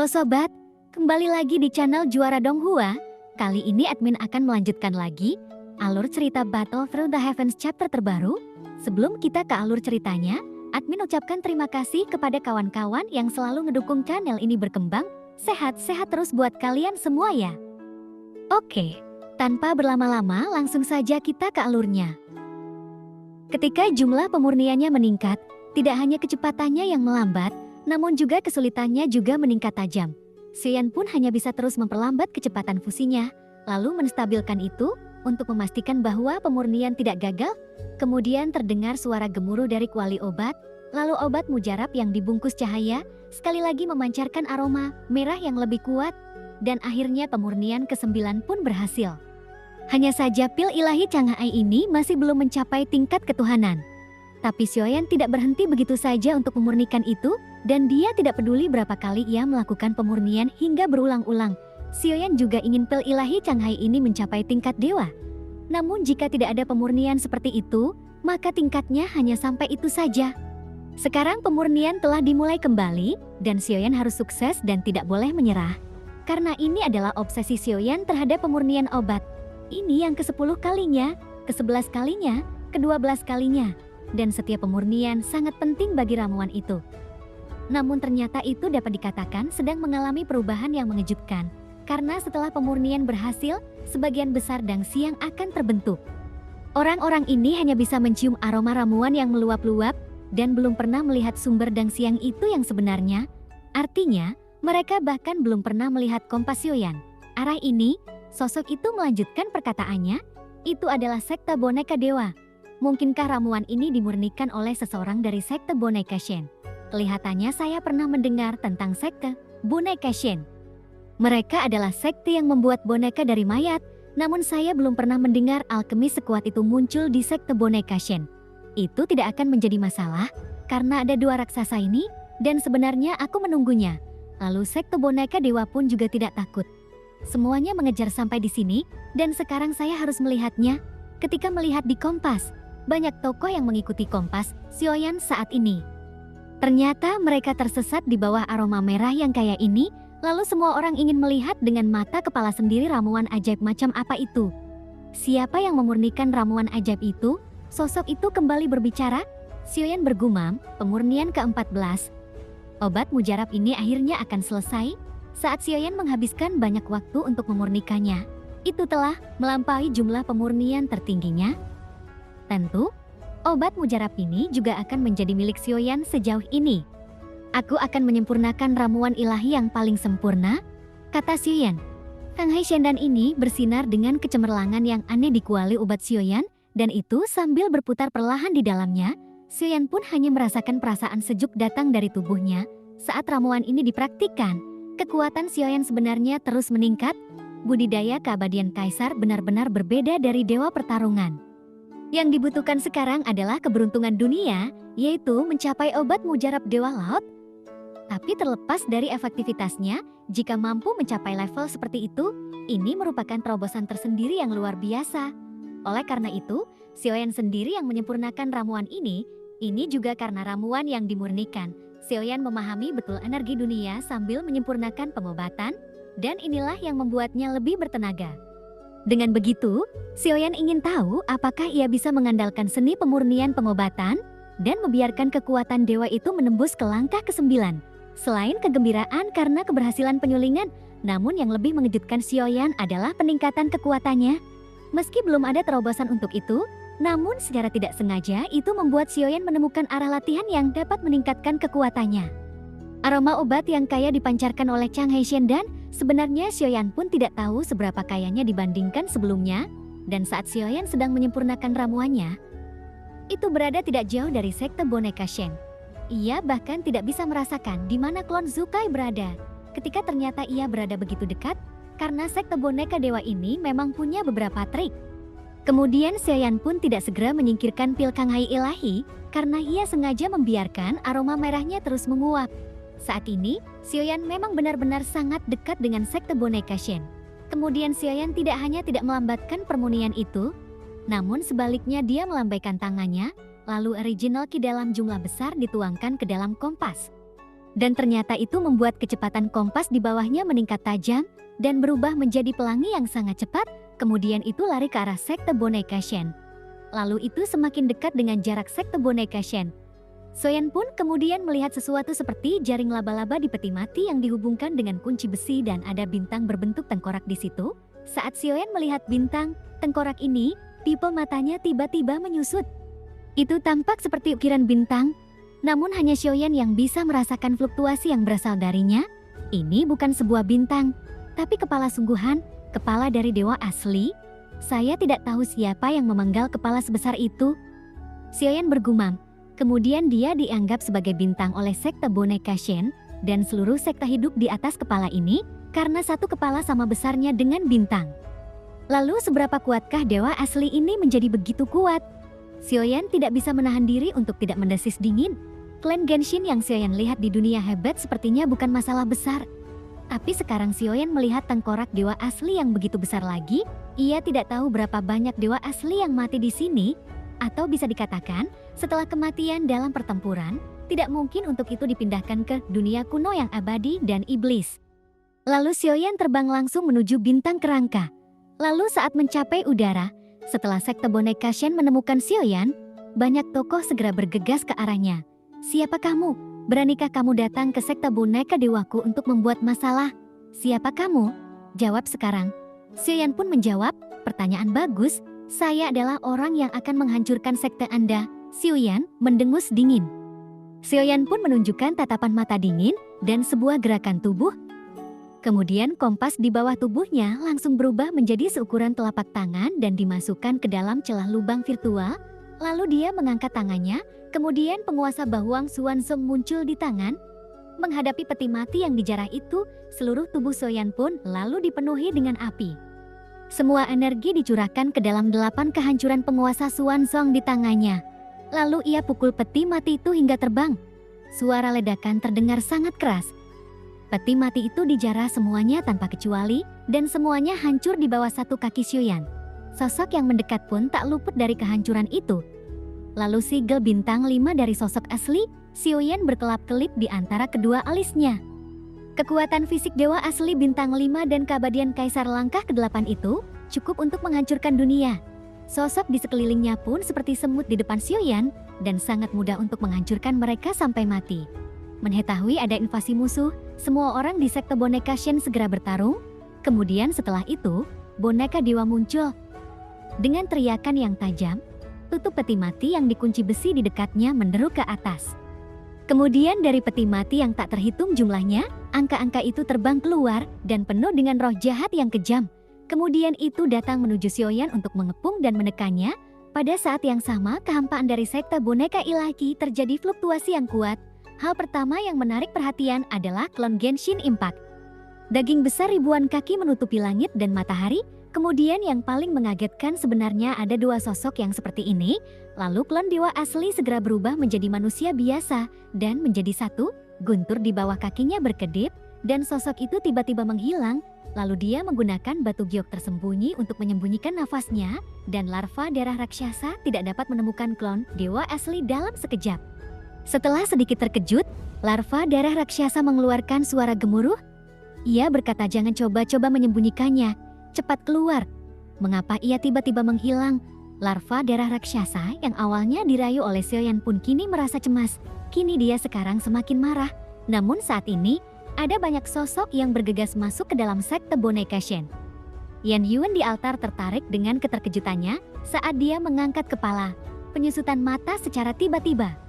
sobat, kembali lagi di channel Juara Donghua. Kali ini admin akan melanjutkan lagi alur cerita Battle Through the Heavens chapter terbaru. Sebelum kita ke alur ceritanya, admin ucapkan terima kasih kepada kawan-kawan yang selalu ngedukung channel ini berkembang. Sehat-sehat terus buat kalian semua ya. Oke, tanpa berlama-lama langsung saja kita ke alurnya. Ketika jumlah pemurniannya meningkat, tidak hanya kecepatannya yang melambat, namun juga kesulitannya juga meningkat tajam. Xiaoyan pun hanya bisa terus memperlambat kecepatan fusinya, lalu menstabilkan itu untuk memastikan bahwa pemurnian tidak gagal. Kemudian terdengar suara gemuruh dari kuali obat, lalu obat mujarab yang dibungkus cahaya sekali lagi memancarkan aroma merah yang lebih kuat, dan akhirnya pemurnian ke-9 pun berhasil. Hanya saja pil ilahi Canghai ini masih belum mencapai tingkat ketuhanan. Tapi Xiaoyan tidak berhenti begitu saja untuk memurnikan itu, dan dia tidak peduli berapa kali ia melakukan pemurnian hingga berulang-ulang. Xiaoyan juga ingin pil ilahi Canghai ini mencapai tingkat dewa. Namun jika tidak ada pemurnian seperti itu, maka tingkatnya hanya sampai itu saja. Sekarang pemurnian telah dimulai kembali, dan Xiaoyan harus sukses dan tidak boleh menyerah. Karena ini adalah obsesi Xiaoyan terhadap pemurnian obat. Ini yang ke-10 kalinya, ke-11 kalinya, ke-12 kalinya. Dan setiap pemurnian sangat penting bagi ramuan itu. Namun ternyata itu dapat dikatakan sedang mengalami perubahan yang mengejutkan. Karena setelah pemurnian berhasil, sebagian besar dang siang akan terbentuk. Orang-orang ini hanya bisa mencium aroma ramuan yang meluap-luap, dan belum pernah melihat sumber dang siang itu yang sebenarnya. Artinya, mereka bahkan belum pernah melihat kompas Xiaoyan. Arah ini, sosok itu melanjutkan perkataannya, itu adalah sekte boneka dewa. Mungkinkah ramuan ini dimurnikan oleh seseorang dari sekte boneka Shen? Kelihatannya saya pernah mendengar tentang sekte boneka Shen. Mereka adalah sekte yang membuat boneka dari mayat, namun saya belum pernah mendengar alkemis sekuat itu muncul di sekte boneka Shen. Itu tidak akan menjadi masalah, karena ada dua raksasa ini, dan sebenarnya aku menunggunya. Lalu sekte boneka dewa pun juga tidak takut. Semuanya mengejar sampai di sini, dan sekarang saya harus melihatnya. Ketika melihat di kompas, banyak tokoh yang mengikuti kompas Xiaoyan saat ini. Ternyata mereka tersesat di bawah aroma merah yang kayak ini, lalu semua orang ingin melihat dengan mata kepala sendiri ramuan ajaib macam apa itu. Siapa yang memurnikan ramuan ajaib itu? Sosok itu kembali berbicara. Xiaoyan bergumam, pemurnian ke-14. Obat mujarab ini akhirnya akan selesai. Saat Xiaoyan menghabiskan banyak waktu untuk memurnikannya, itu telah melampaui jumlah pemurnian tertingginya. Tentu, obat mujarab ini juga akan menjadi milik Xiaoyan sejauh ini. Aku akan menyempurnakan ramuan ilahi yang paling sempurna, kata Xiaoyan. Canghai Shendan ini bersinar dengan kecemerlangan yang aneh di kuali obat Xiaoyan, dan itu sambil berputar perlahan di dalamnya. Xiaoyan pun hanya merasakan perasaan sejuk datang dari tubuhnya. Saat ramuan ini dipraktikkan, kekuatan Xiaoyan sebenarnya terus meningkat. Budidaya keabadian kaisar benar-benar berbeda dari dewa pertarungan. Yang dibutuhkan sekarang adalah keberuntungan dunia, yaitu mencapai obat mujarab dewa laut. Tapi terlepas dari efektivitasnya, jika mampu mencapai level seperti itu, ini merupakan terobosan tersendiri yang luar biasa. Oleh karena itu, Xiaoyan sendiri yang menyempurnakan ramuan ini juga karena ramuan yang dimurnikan. Xiaoyan memahami betul energi dunia sambil menyempurnakan pengobatan, dan inilah yang membuatnya lebih bertenaga. Dengan begitu, Xiaoyan ingin tahu apakah ia bisa mengandalkan seni pemurnian pengobatan dan membiarkan kekuatan dewa itu menembus ke langkah ke-9. Selain kegembiraan karena keberhasilan penyulingan, namun yang lebih mengejutkan Xiaoyan adalah peningkatan kekuatannya. Meski belum ada terobosan untuk itu, namun secara tidak sengaja itu membuat Xiaoyan menemukan arah latihan yang dapat meningkatkan kekuatannya. Aroma obat yang kaya dipancarkan oleh Canghai Shendan, sebenarnya Xiaoyan pun tidak tahu seberapa kayanya dibandingkan sebelumnya, dan saat Xiaoyan sedang menyempurnakan ramuannya, itu berada tidak jauh dari sekte boneka Shen. Ia bahkan tidak bisa merasakan di mana klon Zukai berada, ketika ternyata ia berada begitu dekat, karena sekte boneka dewa ini memang punya beberapa trik. Kemudian Xiaoyan pun tidak segera menyingkirkan pil Canghai ilahi, karena ia sengaja membiarkan aroma merahnya terus menguap. Saat ini, Xiaoyan memang benar-benar sangat dekat dengan sekte boneka Shen. Kemudian Xiaoyan tidak hanya tidak melambatkan permunian itu, namun sebaliknya dia melambaikan tangannya, lalu original ki dalam jumlah besar dituangkan ke dalam kompas. Dan ternyata itu membuat kecepatan kompas di bawahnya meningkat tajam dan berubah menjadi pelangi yang sangat cepat, kemudian itu lari ke arah sekte boneka Shen. Lalu itu semakin dekat dengan jarak sekte boneka Shen. Xiaoyan pun kemudian melihat sesuatu seperti jaring laba-laba di peti mati yang dihubungkan dengan kunci besi dan ada bintang berbentuk tengkorak di situ. Saat Xiaoyan melihat bintang, tengkorak ini, pipa matanya tiba-tiba menyusut. Itu tampak seperti ukiran bintang, namun hanya Xiaoyan yang bisa merasakan fluktuasi yang berasal darinya. Ini bukan sebuah bintang, tapi kepala sungguhan, kepala dari dewa asli. Saya tidak tahu siapa yang memenggal kepala sebesar itu. Xiaoyan bergumam. Kemudian dia dianggap sebagai bintang oleh sekte boneka Shen dan seluruh sekte hidup di atas kepala ini karena satu kepala sama besarnya dengan bintang. Lalu seberapa kuatkah dewa asli ini menjadi begitu kuat? Xiaoyan tidak bisa menahan diri untuk tidak mendesis dingin. Klan Genshin yang Xiaoyan lihat di dunia hebat sepertinya bukan masalah besar. Tapi sekarang Xiaoyan melihat tengkorak dewa asli yang begitu besar lagi, ia tidak tahu berapa banyak dewa asli yang mati di sini. Atau bisa dikatakan, setelah kematian dalam pertempuran, tidak mungkin untuk itu dipindahkan ke dunia kuno yang abadi dan iblis. Lalu Xiaoyan terbang langsung menuju bintang kerangka. Lalu saat mencapai udara, setelah sekte boneka Shen menemukan Xiaoyan, banyak tokoh segera bergegas ke arahnya. Siapa kamu? Beranikah kamu datang ke sekte boneka dewaku untuk membuat masalah? Siapa kamu? Jawab sekarang. Xiaoyan pun menjawab, pertanyaan bagus. Saya adalah orang yang akan menghancurkan sekte Anda. Xiaoyan mendengus dingin. Xiaoyan pun menunjukkan tatapan mata dingin dan sebuah gerakan tubuh. Kemudian kompas di bawah tubuhnya langsung berubah menjadi seukuran telapak tangan dan dimasukkan ke dalam celah lubang virtual. Lalu dia mengangkat tangannya, kemudian penguasa Bahuang Xuanzong muncul di tangan. Menghadapi peti mati yang dijarah itu, seluruh tubuh Xiaoyan pun lalu dipenuhi dengan api. Semua energi dicurahkan ke dalam 8 kehancuran penguasa Xuanzong di tangannya. Lalu ia pukul peti mati itu hingga terbang. Suara ledakan terdengar sangat keras. Peti mati itu dijarah semuanya tanpa kecuali, dan semuanya hancur di bawah satu kaki Xiaoyan. Sosok yang mendekat pun tak luput dari kehancuran itu. Lalu sigel bintang 5 dari sosok asli, Xiaoyan berkelap-kelip di antara kedua alisnya. Kekuatan fisik dewa asli bintang 5 dan keabadian kaisar langkah ke-8 itu cukup untuk menghancurkan dunia. Sosok di sekelilingnya pun seperti semut di depan Xiaoyan dan sangat mudah untuk menghancurkan mereka sampai mati. Mengetahui ada invasi musuh, semua orang di sekte boneka Shen segera bertarung. Kemudian setelah itu, boneka dewa muncul. Dengan teriakan yang tajam, tutup peti mati yang dikunci besi di dekatnya menderu ke atas. Kemudian dari peti mati yang tak terhitung jumlahnya, angka-angka itu terbang keluar dan penuh dengan roh jahat yang kejam. Kemudian itu datang menuju Xiaoyan untuk mengepung dan menekannya. Pada saat yang sama, kehampaan dari sekte boneka ilahi terjadi fluktuasi yang kuat. Hal pertama yang menarik perhatian adalah klon Genshin Impact. Daging besar ribuan kaki menutupi langit dan matahari. Kemudian yang paling mengagetkan sebenarnya ada dua sosok yang seperti ini. Lalu klon dewa asli segera berubah menjadi manusia biasa dan menjadi satu. Guntur di bawah kakinya berkedip dan sosok itu tiba-tiba menghilang. Lalu dia menggunakan batu giok tersembunyi untuk menyembunyikan nafasnya dan larva darah raksasa tidak dapat menemukan klon dewa asli dalam sekejap. Setelah sedikit terkejut, larva darah raksasa mengeluarkan suara gemuruh. Ia berkata jangan coba-coba menyembunyikannya, cepat keluar. Mengapa ia tiba-tiba menghilang? Larva darah raksasa yang awalnya dirayu oleh Xiaoyan pun kini merasa cemas. Kini dia sekarang semakin marah. Namun saat ini, ada banyak sosok yang bergegas masuk ke dalam sekte boneka Shen. Yan Yuan di altar tertarik dengan keterkejutannya saat dia mengangkat kepala. Penyusutan mata secara tiba-tiba.